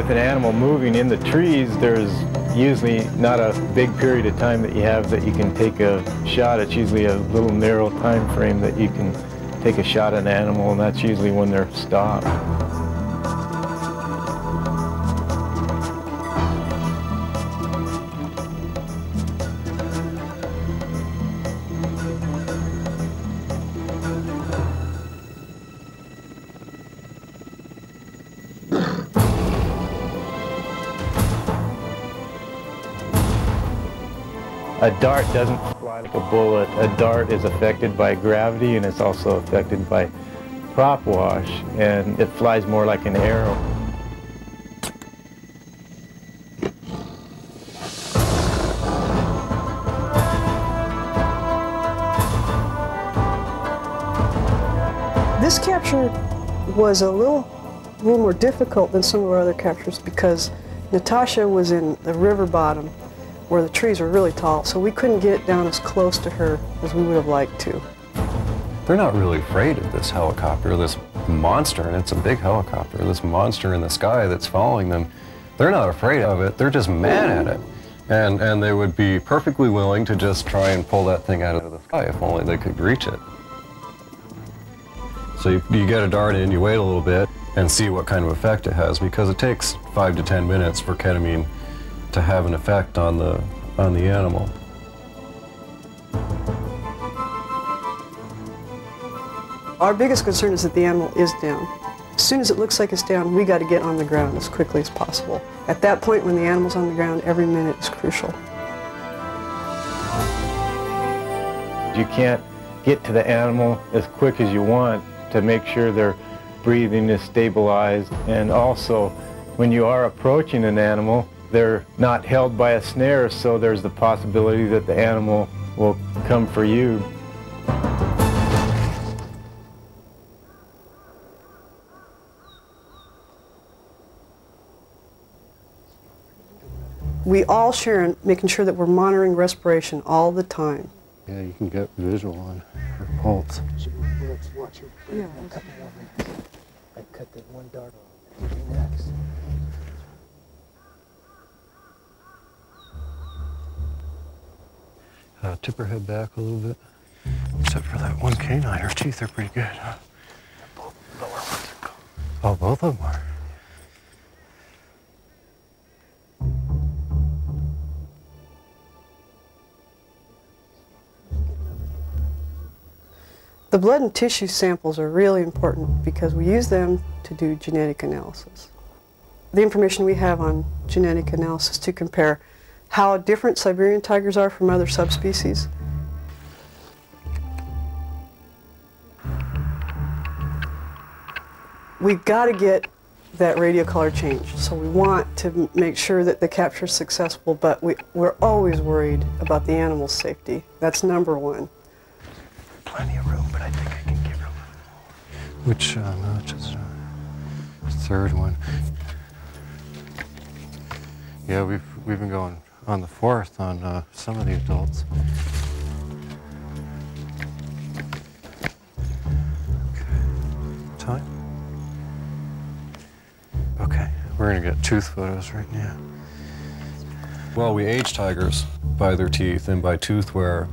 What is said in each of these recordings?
With an animal moving in the trees, there's usually not a big period of time that you have that you can take a shot. It's usually a little narrow time frame that you can take a shot at an animal, and that's usually when they're stopped. A dart doesn't fly like a bullet. A dart is affected by gravity, and it's also affected by prop wash, and it flies more like an arrow. This capture was a little more difficult than some of our other captures because Natasha was in the river bottom where the trees were really tall, so we couldn't get down as close to her as we would have liked to. They're not really afraid of this helicopter, this monster, and it's a big helicopter, this monster in the sky that's following them. They're not afraid of it, they're just mad at it. And they would be perfectly willing to just try and pull that thing out of the sky if only they could reach it. So you get a dart in, you wait a little bit, and see what kind of effect it has, because it takes 5 to 10 minutes for ketamine to have an effect on the animal. Our biggest concern is that the animal is down. As soon as it looks like it's down, we got to get on the ground as quickly as possible. At that point, when the animal's on the ground, every minute is crucial. You can't get to the animal as quick as you want to make sure their breathing is stabilized, and also when you are approaching an animal, they're not held by a snare, so there's the possibility that the animal will come for you. We all share in making sure that we're monitoring respiration all the time. Yeah, you can get visual on her pulse. Yeah. I cut that one dart off. Next. Tip her head back a little bit. Except for that one canine, her teeth are pretty good, huh? Both lower ones are gone. Oh, both of them are. The blood and tissue samples are really important because we use them to do genetic analysis. The information we have on genetic analysis to compare how different Siberian tigers are from other subspecies. We've got to get that radio color changed, so we want to make sure that the capture is successful, but we're always worried about the animal's safety. That's number one. Plenty of room, but I think I can give her a little more. Which is third one. Yeah, we've been going on the fourth on some of the adults. Okay. Time? Okay, we're gonna get tooth photos right now. Well, we age tigers by their teeth and by tooth wear,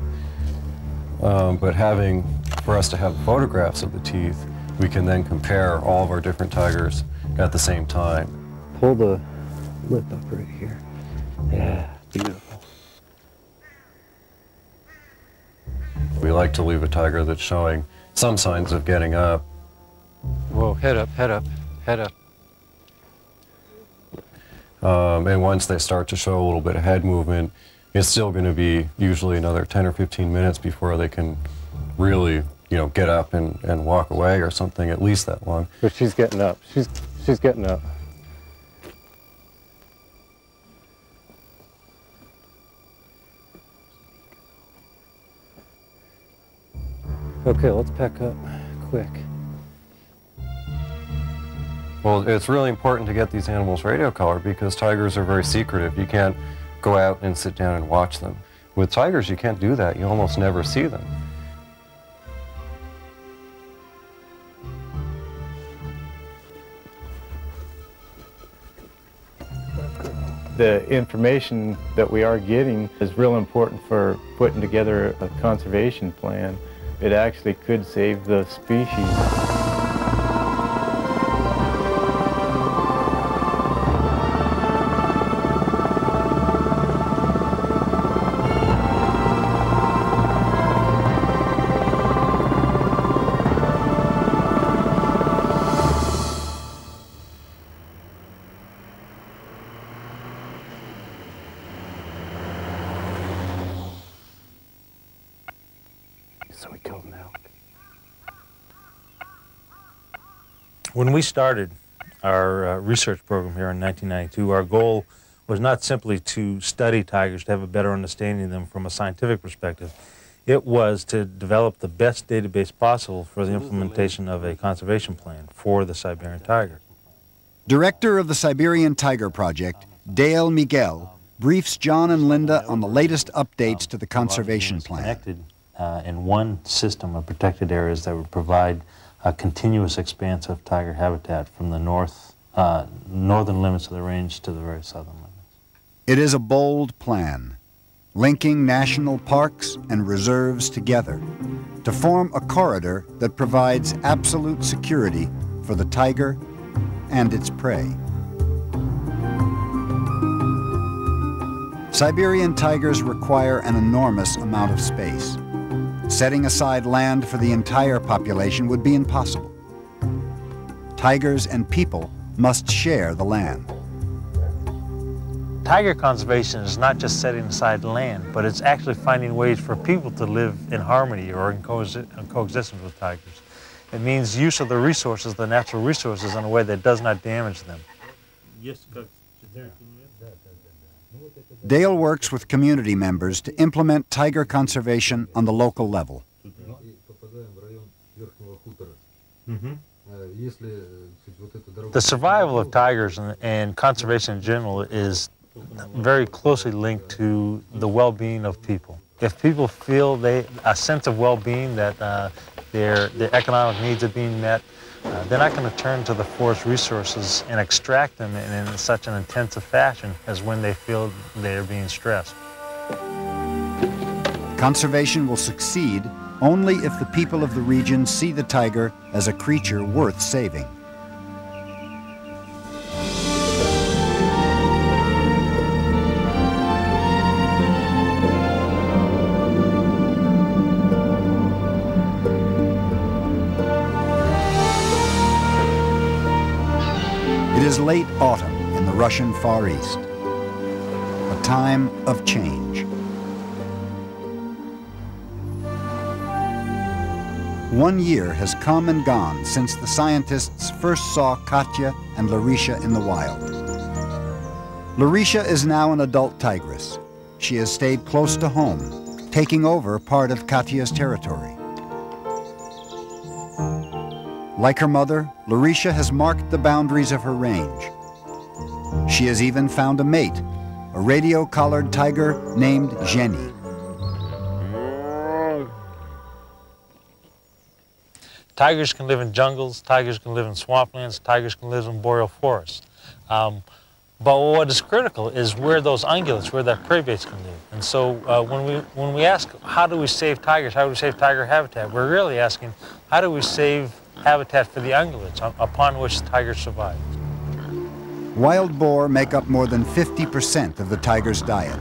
but for us to have photographs of the teeth, we can then compare all of our different tigers at the same time. Pull the lip up right here. Yeah, beautiful. We like to leave a tiger that's showing some signs of getting up. Whoa, head up, head up, head up. And once they start to show a little bit of head movement, it's still going to be usually another 10 or 15 minutes before they can really, get up and walk away or something, at least that long. But she's getting up. She's getting up. Okay, let's pack up quick. Well, it's really important to get these animals radio colored because tigers are very secretive. You can't go out and sit down and watch them. With tigers, you can't do that. You almost never see them. the information that we are getting is real important for putting together a conservation plan. It actually could save the species. So we killed an elk. When we started our research program here in 1992, our goal was not simply to study tigers, to have a better understanding of them from a scientific perspective. It was to develop the best database possible for the implementation of a conservation plan for the Siberian tiger. Director of the Siberian Tiger Project, Dale Miguel, briefs John and Linda on the latest updates to the conservation plan. Connected in one system of protected areas that would provide a continuous expanse of tiger habitat from the northern limits of the range to the very southern limits. It is a bold plan, linking national parks and reserves together to form a corridor that provides absolute security for the tiger and its prey. Siberian tigers require an enormous amount of space. Setting aside land for the entire population would be impossible. Tigers and people must share the land. Tiger conservation is not just setting aside land, but it's actually finding ways for people to live in harmony or in coexistence with tigers. It means use of the resources, the natural resources, in a way that does not damage them. Dale works with community members to implement tiger conservation on the local level. The survival of tigers and conservation in general is very closely linked to the well-being of people. If people feel a sense of well-being, that their economic needs are being met, they're not going to turn to the forest resources and extract them in such an intensive fashion as when they feel they're being stressed. Conservation will succeed only if the people of the region see the tiger as a creature worth saving. It is late autumn in the Russian Far East, a time of change. One year has come and gone since the scientists first saw Katya and Larisha in the wild. Larisha is now an adult tigress. She has stayed close to home, taking over part of Katya's territory. Like her mother, Larisha has marked the boundaries of her range. She has even found a mate, a radio-collared tiger named Jenny. Tigers can live in jungles, tigers can live in swamplands, tigers can live in boreal forests. But what is critical is where those ungulates, where that prey base can live. And so when we ask, how do we save tigers, how do we save tiger habitat, we're really asking, how do we save habitat for the ungulates upon which tigers survive? Wild boar make up more than 50% of the tiger's diet.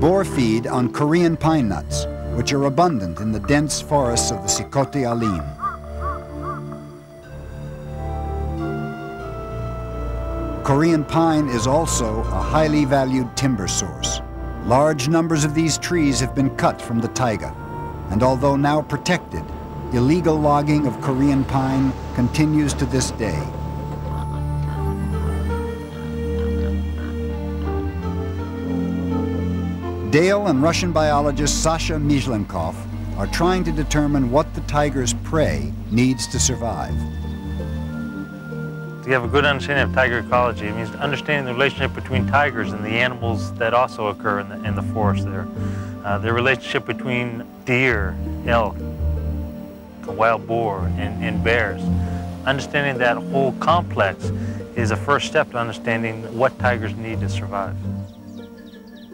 Boar feed on Korean pine nuts, which are abundant in the dense forests of the Sikhote Alim. Korean pine is also a highly valued timber source. Large numbers of these trees have been cut from the taiga, and although now protected, illegal logging of Korean pine continues to this day. Dale and Russian biologist Sasha Mizhlenkov are trying to determine what the tiger's prey needs to survive. To have a good understanding of tiger ecology, it means understanding the relationship between tigers and the animals that also occur in the forest there. The relationship between deer, elk, wild boar, and bears. Understanding that whole complex is a first step to understanding what tigers need to survive.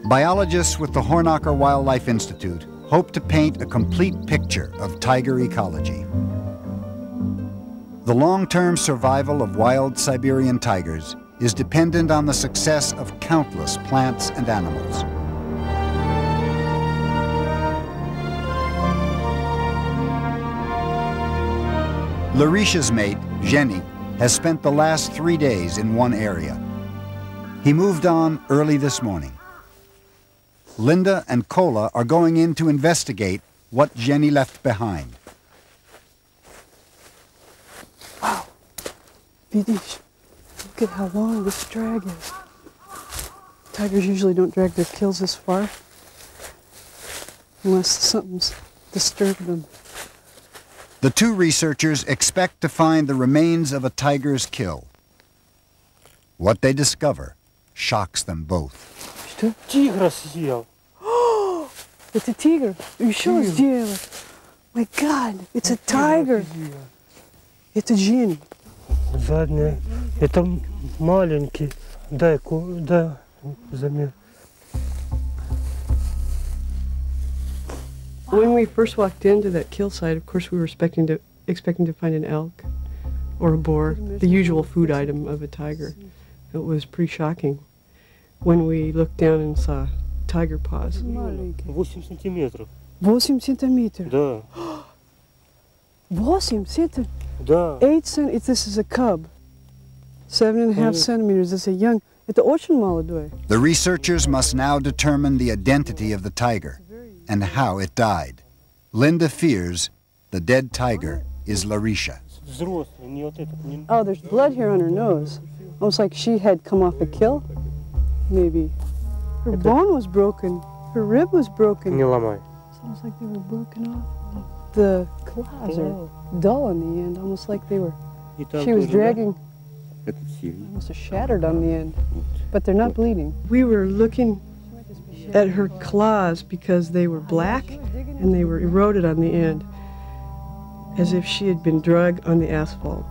Biologists with the Hornacher Wildlife Institute hope to paint a complete picture of tiger ecology. The long-term survival of wild Siberian tigers is dependent on the success of countless plants and animals. Larisha's mate, Jenny, has spent the last 3 days in one area. He moved on early this morning. Linda and Kola are going in to investigate what Jenny left behind. Wow. Vidish, look at how long this drag is. Tigers usually don't drag their kills this far unless something's disturbed them. The two researchers expect to find the remains of a tiger's kill. What they discover shocks them both. Тигра съел. It's a tiger. You sure it's deer? My God, it's a tiger. It's a gin. Задняя. Это маленький. Дай замер. When we first walked into that kill site, of course, we were expecting to find an elk or a boar, the usual food item of a tiger. It was pretty shocking when we looked down and saw tiger paws. 8 сантиметров. 8 centimeters. Да. 8 centimeters. Да. 8 centimeters. This is a cub. 7.5 centimeters. It's a young. Это очень молодой. The researchers must now determine the identity of the tiger and how it died. Linda fears the dead tiger is Larisha. Взрослый, не вот этот, не... Oh, there's blood here on her nose. Almost like she had come off a kill. Maybe. Her bone was broken. Her rib was broken. Не ломай. It's almost like they were broken off. The claws are dull on the end, almost like they were. She was dragging. Almost shattered on the end, but they're not bleeding. We were looking at her claws because they were black and they were eroded on the end, as if she had been drugged on the asphalt.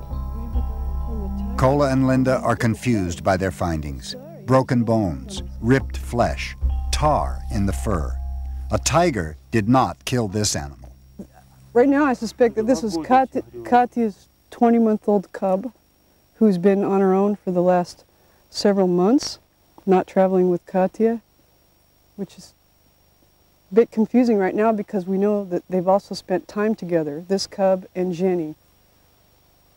Kola and Linda are confused by their findings. Broken bones, ripped flesh, tar in the fur. A tiger did not kill this animal. Right now I suspect that this was Katya's 20-month-old cub who's been on her own for the last several months, not traveling with Katya, which is a bit confusing right now because we know that they've also spent time together, this cub and Jenny.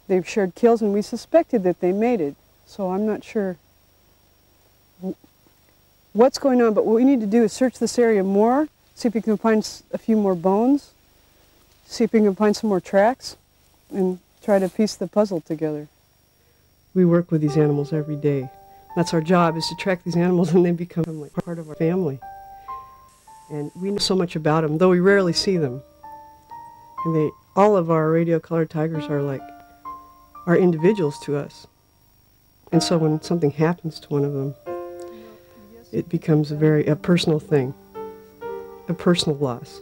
They've shared kills and we suspected that they mated, so I'm not sure what's going on, but what we need to do is search this area more, see if we can find a few more bones, see if we can find some more tracks, and try to piece the puzzle together. We work with these animals every day. That's our job, is to track these animals and they become like part of our family. And we know so much about them, though we rarely see them. And all of our radio-colored tigers are individuals to us. And so when something happens to one of them, it becomes a personal thing, a personal loss.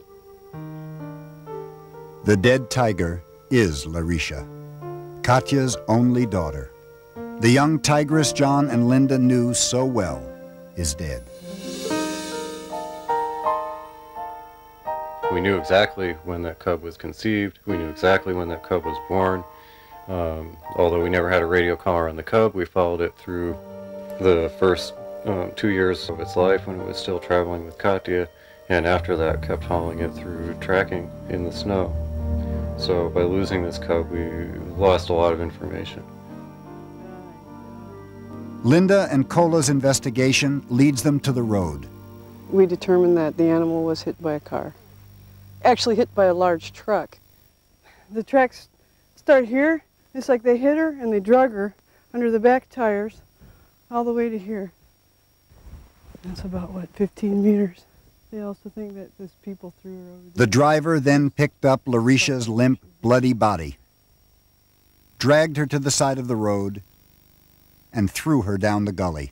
The dead tiger is Larisha, Katya's only daughter. The young tigress John and Linda knew so well is dead. We knew exactly when that cub was conceived. We knew exactly when that cub was born. Although we never had a radio collar on the cub, we followed it through the first 2 years of its life when it was still traveling with Katya, and after that kept following it through tracking in the snow. So by losing this cub, we lost a lot of information. Linda and Kola's investigation leads them to the road. We determined that the animal was hit by a car. Actually hit by a large truck. The tracks start here. It's like they hit her and they drug her under the back tires all the way to here. That's about, what, 15 meters? They also think that those people threw her over there. The driver then picked up Larisha's limp, bloody body, dragged her to the side of the road, and threw her down the gully.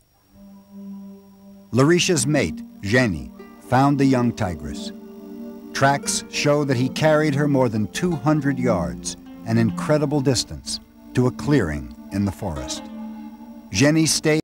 Larisha's mate, Jenny, found the young tigress. Tracks show that he carried her more than 200 yards, an incredible distance, to a clearing in the forest. Jenny stayed